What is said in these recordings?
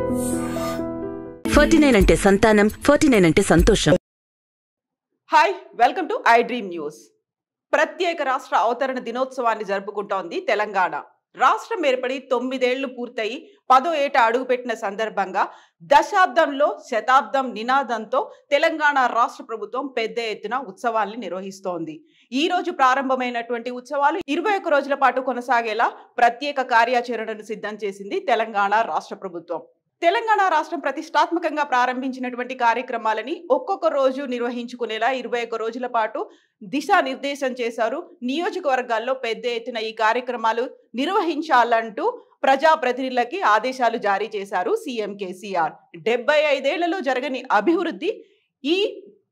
49 అంటే సంతానం, 49 అంటే సంతోషం. Hi, welcome to I dream news. ప్రత్యేక రాష్ట్ర అవతరణ దినోత్సవాన్ని జరుపుకుంటోంది తెలంగాణ. రాష్ట్రం ఏర్పడి 9 ఏళ్లు పూర్తయి 10వ ఏట అడుగుపెట్టిన సందర్భంగా దశాబ్దంలో శతాబ్దం నినాదంతో తెలంగాణ రాష్ట్ర ప్రభుత్వం పెద్ద ఎత్తున ఉత్సవాల్ని నిర్వహిస్తోంది. ఈ రోజు ప్రారంభమైనటువంటి ఉత్సవాలు 21 రోజుల పాటు కొనసాగేలా ప్రత్యేక కార్యాచరణను సిద్ధం చేసింది తెలంగాణ రాష్ట్ర ప్రభుత్వం. తెలంగాణ రాష్ట్రం ప్రతిష్టాత్మకంగా ప్రారంభించినటువంటి కార్యక్రమాలని ఒక్కొక్క రోజు నిర్వహించుకునేలా 21 రోజుల పాటు దిశానిర్దేశం చేశారు. నియోజకవర్గాల్లో పెద్ద ఎత్తున ఈ కార్యక్రమాలు నిర్వహించాలంటూ ప్రజాప్రతినిధులకి ఆదేశాలు జారీ చేశారు సీఎం కేసీఆర్. 75 ఏళ్లలో జరగని అభివృద్ధి ఈ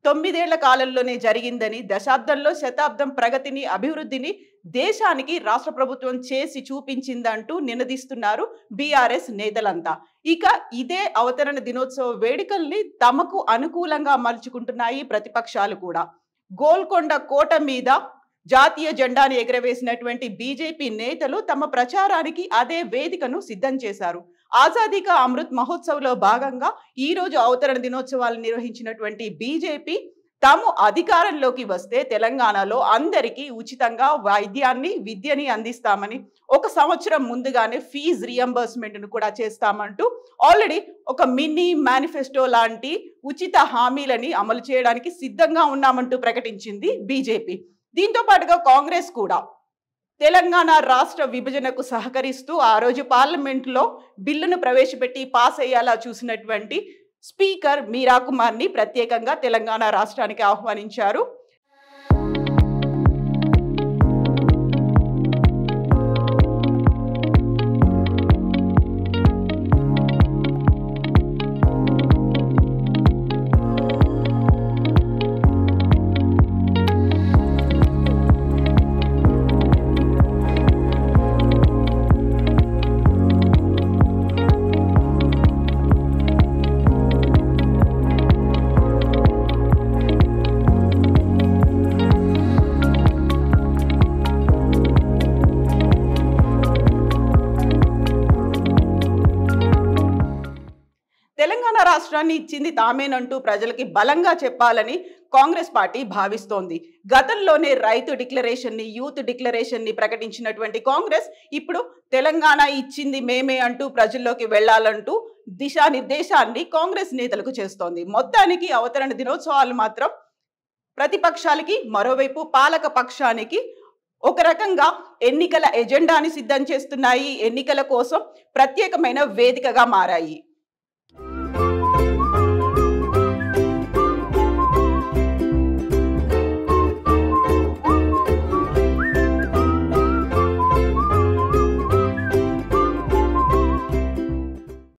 9 ఏళ్ల కాలంలోనే జరిగిందని, దశాబ్దంలో శతాబ్దం ప్రగతిని, అభివృద్ధిని దేశానికి రాష్ట్ర ప్రభుత్వం చేసి చూపించిందంటూ నినదిస్తున్నారు బీఆర్ఎస్ నేతలంతా. ఇక ఇదే అవతరణ దినోత్సవ వేడుకల్ని తమకు అనుకూలంగా మలుచుకుంటున్నాయి ప్రతిపక్షాలు కూడా. గోల్కొండ కోట మీద జాతీయ జెండాను ఎగరవేసినటువంటి బీజేపీ నేతలు తమ ప్రచారానికి అదే వేదికను సిద్ధం చేశారు. ఆజాదీ కా అమృత్ మహోత్సవ్లో భాగంగా ఈ రోజు అవతరణ దినోత్సవాలు నిర్వహించినటువంటి బీజేపీ తాము అధికారంలోకి వస్తే తెలంగాణలో అందరికీ ఉచితంగా విద్యని అందిస్తామని, 1 సంవత్సరం ముందుగానే ఫీజు రియంబర్స్మెంట్ను కూడా చేస్తామంటూ ఆల్రెడీ ఒక మినీ మేనిఫెస్టో లాంటి ఉచిత హామీలని అమలు చేయడానికి సిద్ధంగా ఉన్నామంటూ ప్రకటించింది బీజేపీ. దీంతో పాటుగా కాంగ్రెస్ కూడా తెలంగాణ రాష్ట్ర విభజనకు సహకరిస్తూ ఆ రోజు పార్లమెంట్లో బిల్లును ప్రవేశపెట్టి పాస్ అయ్యేలా చూసినటువంటి స్పీకర్ మీరా కుమార్ని ప్రత్యేకంగా తెలంగాణ రాష్ట్రానికి ఆహ్వానించారు. తెలంగాణ రాష్ట్రాన్ని ఇచ్చింది తామేనంటూ ప్రజలకి బలంగా చెప్పాలని కాంగ్రెస్ పార్టీ భావిస్తోంది. గతంలోనే రైతు డిక్లరేషన్ ని, యూత్ డిక్లరేషన్ ని ప్రకటించినటువంటి కాంగ్రెస్ ఇప్పుడు తెలంగాణ ఇచ్చింది మేమే అంటూ ప్రజల్లోకి వెళ్లాలంటూ దిశానిర్దేశాన్ని కాంగ్రెస్ నేతలకు చేస్తోంది. మొత్తానికి అవతరణ దినోత్సవాలు మాత్రం ప్రతిపక్షాలకి, మరోవైపు పాలక పక్షానికి ఒక రకంగా ఎన్నికల ఎజెండాని సిద్ధం చేస్తున్నాయి. ఎన్నికల కోసం ప్రత్యేకమైన వేదికగా మారాయి.